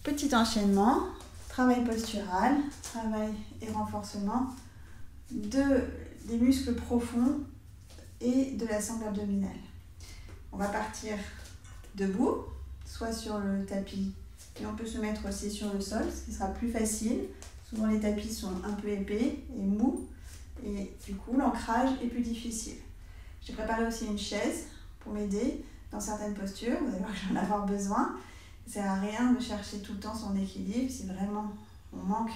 petit enchaînement, travail postural, travail et renforcement des muscles profonds et de la sangle abdominale. On va partir debout, soit sur le tapis, et on peut se mettre aussi sur le sol, ce qui sera plus facile. Souvent les tapis sont un peu épais et mous, et du coup l'ancrage est plus difficile. J'ai préparé aussi une chaise pour m'aider dans certaines postures, vous allez voir que je vais en avoir besoin. Ça ne sert à rien de chercher tout le temps son équilibre, si vraiment on manque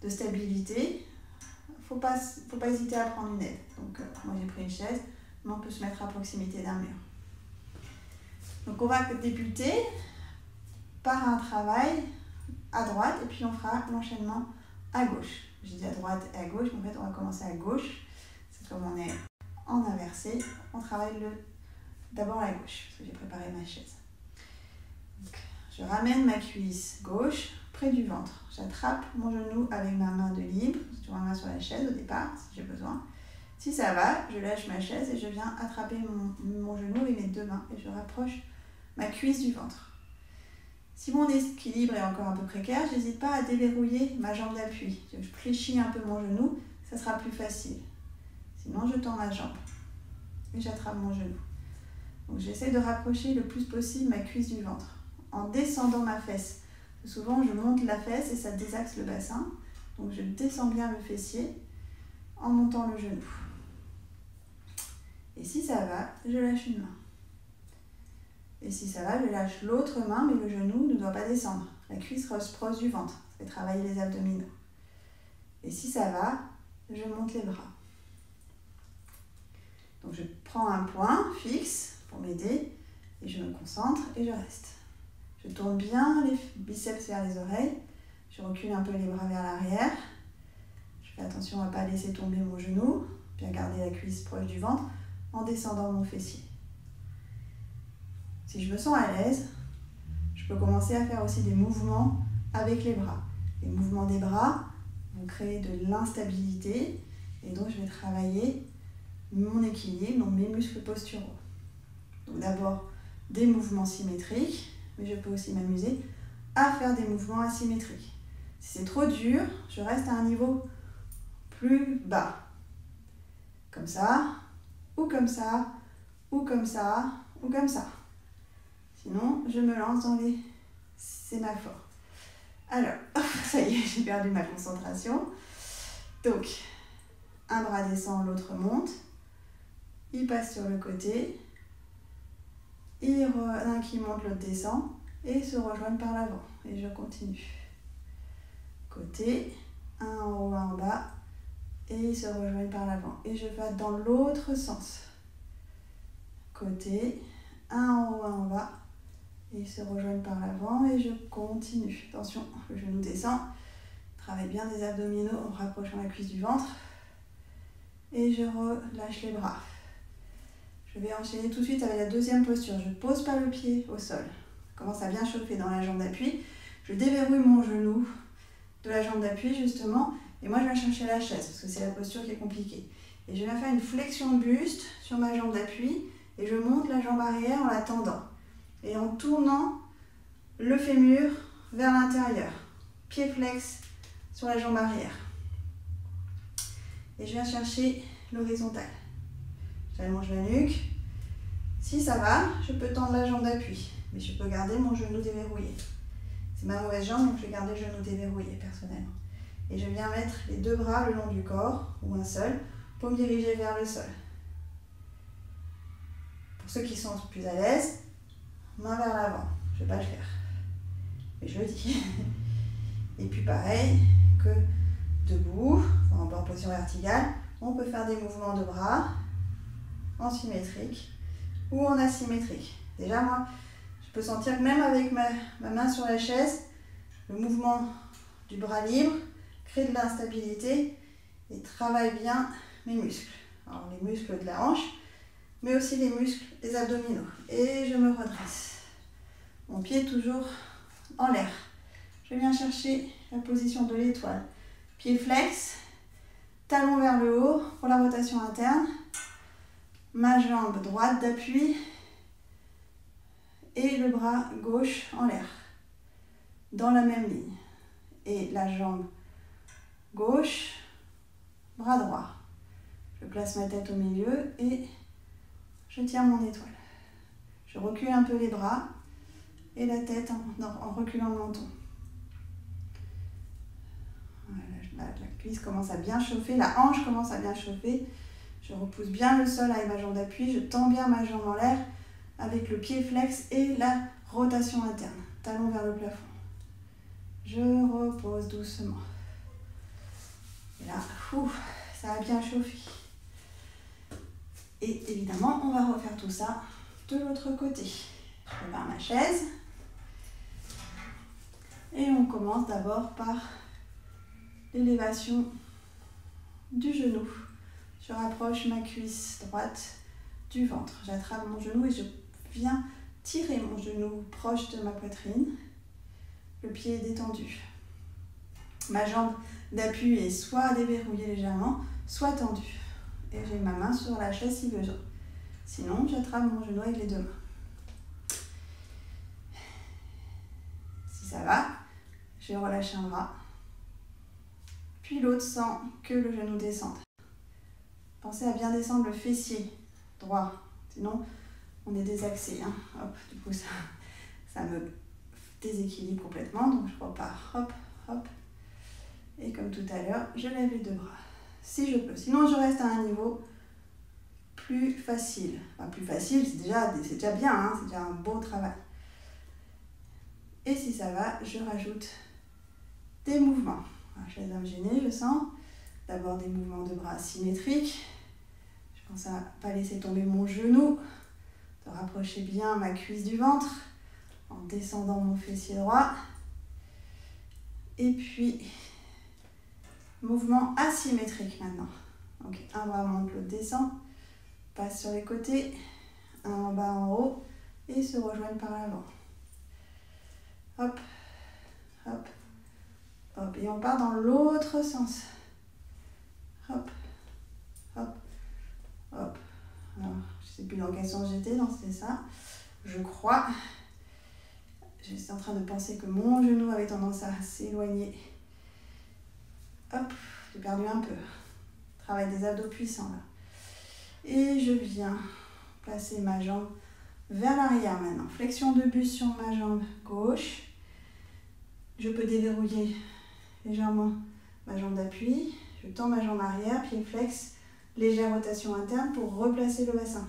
de stabilité, faut pas hésiter à prendre une aide. Donc moi j'ai pris une chaise, mais on peut se mettre à proximité d'un mur. Donc on va débuter par un travail à droite et puis on fera l'enchaînement à gauche. J'ai dit à droite et à gauche, mais en fait on va commencer à gauche. C'est comme on est en inversé, on travaille d'abord à gauche, parce que j'ai préparé ma chaise. Donc, je ramène ma cuisse gauche près du ventre. J'attrape mon genou avec ma main de libre, j'ai toujours ma main sur la chaise au départ, si j'ai besoin. Si ça va, je lâche ma chaise et je viens attraper mon genou avec mes deux mains et je rapproche ma cuisse du ventre. Si mon équilibre est encore un peu précaire, je n'hésite pas à déverrouiller ma jambe d'appui. Je fléchis un peu mon genou, ça sera plus facile. Sinon, je tends ma jambe et j'attrape mon genou. Donc, j'essaie de rapprocher le plus possible ma cuisse du ventre en descendant ma fesse. Souvent, je monte la fesse et ça désaxe le bassin. Donc, je descends bien le fessier en montant le genou. Et si ça va, je lâche une main. Et si ça va, je lâche l'autre main, mais le genou ne doit pas descendre. La cuisse reste proche du ventre. Ça fait travailler les abdominaux. Et si ça va, je monte les bras. Donc je prends un point fixe pour m'aider et je me concentre et je reste. Je tourne bien les biceps vers les oreilles. Je recule un peu les bras vers l'arrière. Je fais attention à ne pas laisser tomber mon genou, bien garder la cuisse proche du ventre en descendant mon fessier. Si je me sens à l'aise, je peux commencer à faire aussi des mouvements avec les bras. Les mouvements des bras vont créer de l'instabilité et donc je vais travailler mon équilibre, donc mes muscles posturaux. Donc d'abord des mouvements symétriques, mais je peux aussi m'amuser à faire des mouvements asymétriques. Si c'est trop dur, je reste à un niveau plus bas. Comme ça, ou comme ça, ou comme ça, ou comme ça. Sinon, je me lance dans les sémaphores. Alors, ça y est, j'ai perdu ma concentration. Donc, un bras descend, l'autre monte. Il passe sur le côté. L'un qui monte, l'autre descend. Et ils se rejoignent par l'avant. Et je continue. Côté, un en haut, un en bas. Et ils se rejoignent par l'avant. Et je vais dans l'autre sens. Côté, un en haut, un en bas. Et ils se rejoignent par l'avant et je continue. Attention, le genou descend. Travaille bien les abdominaux en rapprochant la cuisse du ventre. Et je relâche les bras. Je vais enchaîner tout de suite avec la deuxième posture. Je ne pose pas le pied au sol. Je commence à bien chauffer dans la jambe d'appui. Je déverrouille mon genou de la jambe d'appui justement. Et moi je viens chercher la chaise parce que c'est la posture qui est compliquée. Et je viens faire une flexion de buste sur ma jambe d'appui. Et je monte la jambe arrière en la tendant. Et en tournant le fémur vers l'intérieur. Pied flex sur la jambe arrière. Et je viens chercher l'horizontale. J'allonge la nuque. Si ça va, je peux tendre la jambe d'appui. Mais je peux garder mon genou déverrouillé. C'est ma mauvaise jambe, donc je vais garder le genou déverrouillé personnellement. Et je viens mettre les deux bras le long du corps, ou un seul, pour me diriger vers le sol. Pour ceux qui sont plus à l'aise, main vers l'avant, je ne vais pas le faire, mais je le dis. Et puis pareil que debout, en position verticale, on peut faire des mouvements de bras en symétrique ou en asymétrique. Déjà moi, je peux sentir que même avec ma main sur la chaise, le mouvement du bras libre crée de l'instabilité et travaille bien mes muscles. Alors les muscles de la hanche, mais aussi les muscles des abdominaux. Et je me redresse. Mon pied toujours en l'air. Je viens chercher la position de l'étoile. Pied flex, talon vers le haut pour la rotation interne. Ma jambe droite d'appui et le bras gauche en l'air. dans la même ligne. Et la jambe gauche, bras droit. Je place ma tête au milieu et je tiens mon étoile. Je recule un peu les bras et la tête en reculant le menton. Voilà, la cuisse commence à bien chauffer, la hanche commence à bien chauffer. Je repousse bien le sol avec ma jambe d'appui, je tends bien ma jambe en l'air avec le pied flex et la rotation interne, talon vers le plafond. Je repose doucement. Et là, ça a bien chauffé. Et évidemment, on va refaire tout ça de l'autre côté. Je prépare ma chaise. Et on commence d'abord par l'élévation du genou. Je rapproche ma cuisse droite du ventre. J'attrape mon genou et je viens tirer mon genou proche de ma poitrine. Le pied est détendu. Ma jambe d'appui est soit déverrouillée légèrement, soit tendue. Et j'ai ma main sur la chaise si besoin. Sinon, j'attrape mon genou avec les deux mains. Si ça va, je relâche un bras. Puis l'autre sans que le genou descende. Pensez à bien descendre le fessier droit. Sinon, on est désaxé. Hop, du coup, ça me déséquilibre complètement. Donc, je repars. Hop, hop. Et comme tout à l'heure, je lève les deux bras. Si je peux. Sinon, je reste à un niveau plus facile. Enfin, plus facile, c'est déjà bien. C'est déjà un beau travail. Et si ça va, je rajoute des mouvements. Je vais me gêner, je sens. D'abord des mouvements de bras symétriques. Je pense à ne pas laisser tomber mon genou. De rapprocher bien ma cuisse du ventre en descendant mon fessier droit. Et puis, mouvement asymétrique maintenant. Donc, un bras monte, l'autre descend. Passe sur les côtés. Un en bas, en haut. Et se rejoignent par l'avant. Hop, hop, hop. Et on part dans l'autre sens. Hop, hop, hop. Alors, je ne sais plus dans quel sens j'étais, non, c'était ça. Je crois. J'étais en train de penser que mon genou avait tendance à s'éloigner. Hop, j'ai perdu un peu. Travail des abdos puissants là. Et je viens placer ma jambe vers l'arrière maintenant. Flexion de buste sur ma jambe gauche. Je peux déverrouiller légèrement ma jambe d'appui. Je tends ma jambe arrière, pied flex, légère rotation interne pour replacer le bassin.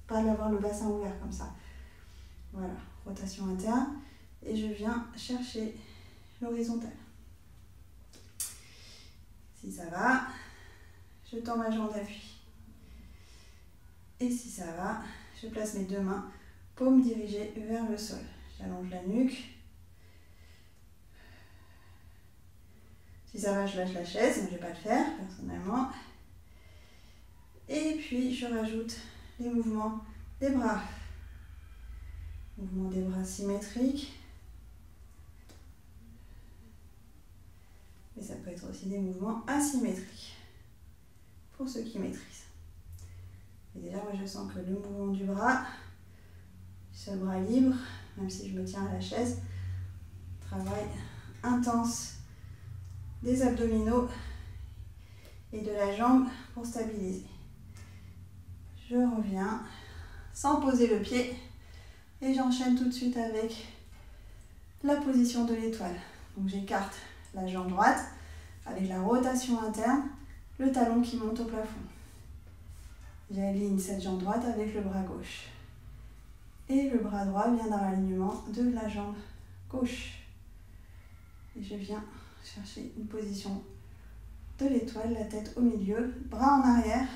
Pas d'avoir le bassin ouvert comme ça. Voilà, rotation interne. Et je viens chercher l'horizontale. Si ça va, je tends ma jambe d'appui. Et si ça va, je place mes deux mains, paumes dirigées vers le sol. J'allonge la nuque. Si ça va, je lâche la chaise, mais je ne vais pas le faire personnellement. Et puis, je rajoute les mouvements des bras. Mouvement des bras symétriques. Mais ça peut être aussi des mouvements asymétriques, pour ceux qui maîtrisent. Et déjà, moi, je sens que le mouvement du bras, ce bras libre, même si je me tiens à la chaise, travail intense des abdominaux et de la jambe pour stabiliser. Je reviens sans poser le pied et j'enchaîne tout de suite avec la position de l'étoile. Donc j'écarte la jambe droite avec la rotation interne, le talon qui monte au plafond. J'aligne cette jambe droite avec le bras gauche. Et le bras droit vient dans l'alignement de la jambe gauche. Et je viens chercher une position de l'étoile, la tête au milieu, bras en arrière.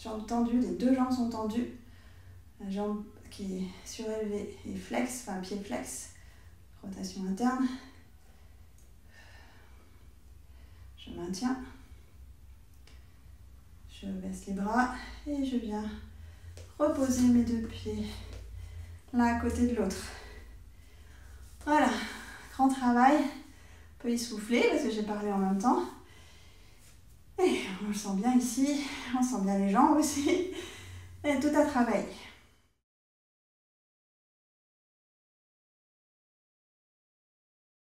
Jambes tendues, les deux jambes sont tendues. La jambe qui est surélevée et flex, enfin pied flex. Rotation interne. Je maintiens. Je baisse les bras et je viens reposer mes deux pieds l'un à côté de l'autre. Voilà, grand travail. On peut essouffler parce que j'ai parlé en même temps. Et on le sent bien ici, on sent bien les jambes aussi. Et tout à travailler.